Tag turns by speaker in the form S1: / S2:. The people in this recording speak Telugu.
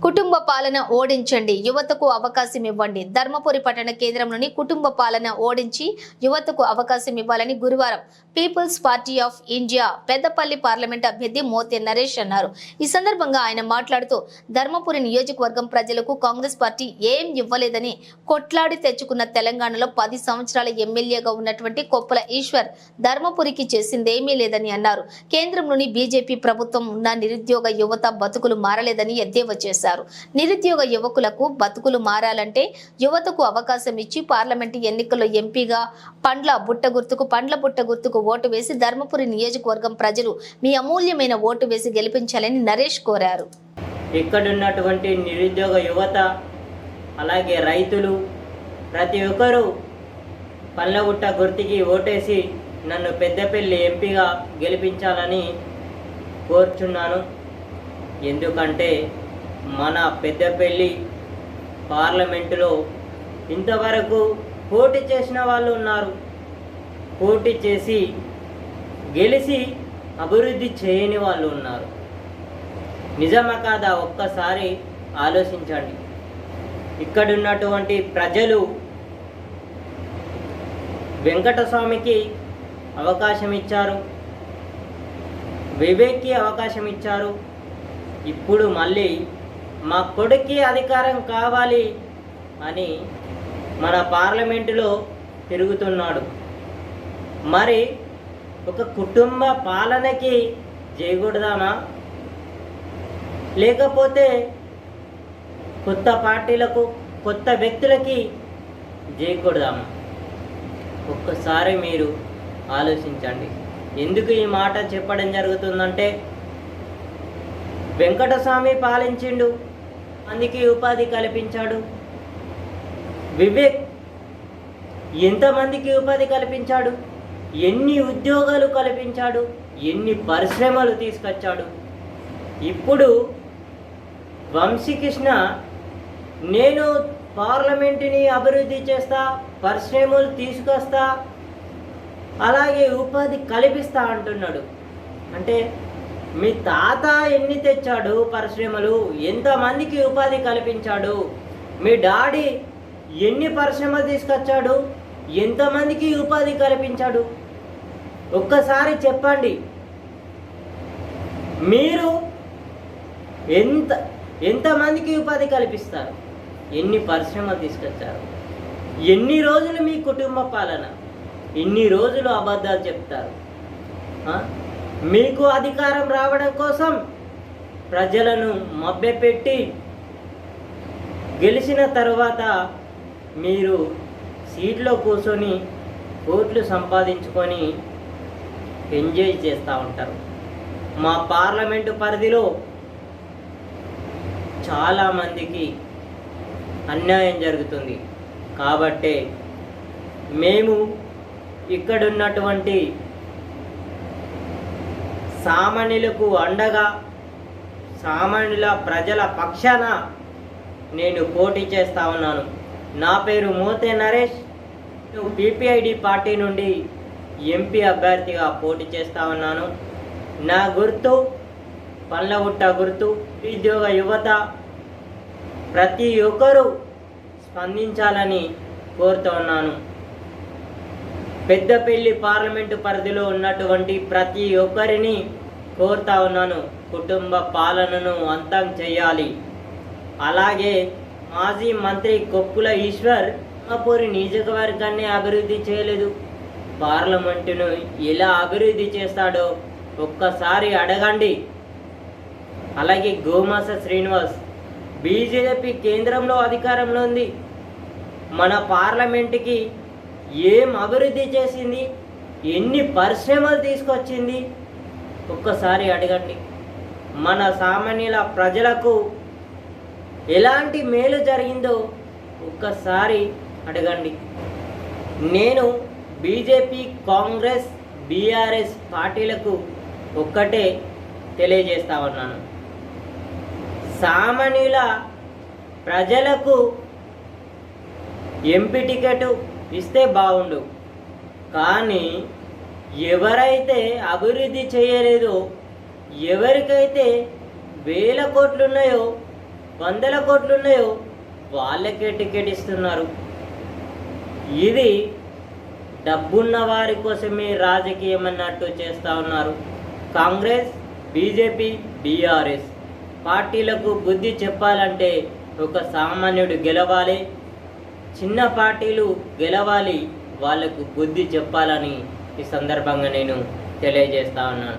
S1: కుటుంబ పాలన ఓడించండి, యువతకు అవకాశం ఇవ్వండి. ధర్మపురి పట్టణ కేంద్రంలోని కుటుంబ పాలన ఓడించి యువతకు అవకాశం ఇవ్వాలని గురువారం people's party of India Peddapalli parliament అభ్యర్థి మోతే నరేష్ అన్నారు. ఈ సందర్భంగా ఆయన మాట్లాడుతూ ధర్మపురి నియోజకవర్గం ప్రజలకు కాంగ్రెస్ పార్టీ ఏం ఇవ్వలేదని కొట్లాడి తెచ్చుకున్న తెలంగాణలో 10 సంవత్సరాల ఎమ్మెల్యేగా ఉన్నటువంటి కొప్పుల ఈశ్వర్ ధర్మపురికి చేసిందేమీ లేదని అన్నారు. కేంద్రంలోని బీజేపీ ప్రభుత్వం ఉన్న నిరుద్యోగ యువత బతుకులు మారలేదని ఎద్దేవా చేశారు. నిరుద్యోగ యువకులకు బతుకులు మారాలంటే యువతకు అవకాశం ఇచ్చి పార్లమెంటు ఎన్నికల్లో ఎంపీగా పండ్ల బుట్ట గుర్తుకు ఓటు వేసి ధర్మపురి నియోజకవర్గం ప్రజలు మీ అమూల్యమైన ఓటు వేసి గెలిపించాలని నరేష్ కోరారు.
S2: ఇక్కడున్నటువంటి నిరుద్యోగ యువత అలాగే రైతులు ప్రతి ఒక్కరూ పండ్లగుట్ట గుర్తుకి ఓటేసి నన్ను పెద్దపల్లి ఎంపీగా గెలిపించాలని కోరుచున్నాను. ఎందుకంటే మన పెద్దపల్లి పార్లమెంటులో ఇంతవరకు పోటీ చేసిన వాళ్ళు ఉన్నారు. పోటీ చేసి గెలిచి అభివృద్ధి చేయని వాళ్ళు ఉన్నారు. నిజమా కాదా ఒక్కసారి ఆలోచించండి. ఇక్కడున్నటువంటి ప్రజలు వెంకటస్వామికి అవకాశం ఇచ్చారు, వివేక్కి అవకాశం ఇచ్చారు. ఇప్పుడు మళ్ళీ మా కొడుక్కి అధికారం కావాలి అని మన పార్లమెంటులో తిరుగుతున్నాడు. మరి ఒక కుటుంబ పాలనకి చేయకూడదామా, లేకపోతే కొత్త పార్టీలకు కొత్త వ్యక్తులకి చేయకూడదామా? ఒక్కసారి మీరు ఆలోచించండి. ఎందుకు ఈ మాట చెప్పడం జరుగుతుందంటే వెంకటస్వామి పాలించిండు, అందుకే ఉపాధి కల్పించాడు. వివేక్ ఎంతమందికి ఉపాధి కల్పించాడు, ఎన్ని ఉద్యోగాలు కల్పించాడు, ఎన్ని పరిశ్రమలు తీసుకొచ్చాడు. ఇప్పుడు వంశీకృష్ణ నేను పార్లమెంటుని అభివృద్ధి చేస్తా, పరిశ్రమలు తీసుకొస్తా, అలాగే ఉపాధి కల్పిస్తా అంటున్నాడు. అంటే మీ తాత ఎన్ని తెచ్చాడు పరిశ్రమలు, ఎంతమందికి ఉపాధి కల్పించాడు? మీ డాడీ ఎన్ని పరిశ్రమలు తీసుకొచ్చాడు, ఎంతమందికి ఉపాధి కల్పించాడు? ఒక్కసారి చెప్పండి. మీరు ఎంతమందికి ఉపాధి కల్పిస్తారు? ఎన్ని పరిశ్రమలు తీసుకొచ్చారు? ఎన్ని రోజులు మీ కుటుంబ పాలన? ఎన్ని రోజులు అబద్ధాలు చెప్తారు? మీకు అధికారం రావడం కోసం ప్రజలను మభ్యపెట్టి గెలిచిన తర్వాత మీరు సీట్లో కూర్చొని ఓట్లు సంపాదించుకొని ఎంజాయ్ చేస్తూ ఉంటారు. మా పార్లమెంటు పరిధిలో చాలామందికి అన్యాయం జరుగుతుంది. కాబట్టే మేము ఇక్కడున్నటువంటి సామాన్యులకు అండగా, సామాన్యుల ప్రజల పక్షాన నేను పోటీ చేస్తూ ఉన్నాను. నా పేరు మోతే నరేష్. పీపీఐడి పార్టీ నుండి ఎంపీ అభ్యర్థిగా పోటీ చేస్తూ ఉన్నాను. నా గుర్తు పండ్లగుట్ట గుర్తు. నిరుద్యోగ యువత ప్రతి ఒక్కరూ స్పందించాలని కోరుతూ ఉన్నాను. పెద్దపల్లి పార్లమెంటు పరిధిలో ఉన్నటువంటి ప్రతి ఒక్కరిని కోరుతా ఉన్నాను, కుటుంబ పాలనను అంతం చేయాలి. అలాగే మాజీ మంత్రి కొప్పుల ఈశ్వర్ ధర్మపురి నియోజకవర్గాన్ని అభివృద్ధి చేయలేదు. పార్లమెంటును ఎలా అభివృద్ధి చేస్తాడో ఒక్కసారి అడగండి. అలాగే గోమాస శ్రీనివాస్ బీజేపీ కేంద్రంలో అధికారంలో ఉంది. మన పార్లమెంటుకి ఏం అభివృద్ధి చేసింది, ఎన్ని పరిశ్రమలు తీసుకొచ్చింది ఒక్కసారి అడగండి. మన సామాన్యుల ప్రజలకు ఎలాంటి మేలు జరిగిందో ఒక్కసారి అడగండి. నేను బీజేపీ, కాంగ్రెస్, బీఆర్ఎస్ పార్టీలకు ఒక్కటే తెలియజేస్తా ఉన్నాను, సామాన్యుల ప్రజలకు ఎంపీ టికెట్ ఇస్తే బాగుండు. కానీ ఎవరైతే అభివృద్ధి చేయలేదో, ఎవరికైతే వేల కోట్లు ఉన్నాయో వందల కోట్లు ఉన్నాయో వాళ్ళకే టికెట్ ఇస్తున్నారు. ఇది డబ్బున్న వారి కోసమే రాజకీయం అన్నట్టు చేస్తూ ఉన్నారు. కాంగ్రెస్, బీజేపీ, బీఆర్ఎస్ పార్టీలకు బుద్ధి చెప్పాలంటే ఒక సామాన్యుడు గెలవాలి, చిన్న పార్టీలు గెలవాలి, వాళ్ళకు బుద్ధి చెప్పాలని ఈ సందర్భంగా నేను తెలియజేస్తా ఉన్నాను.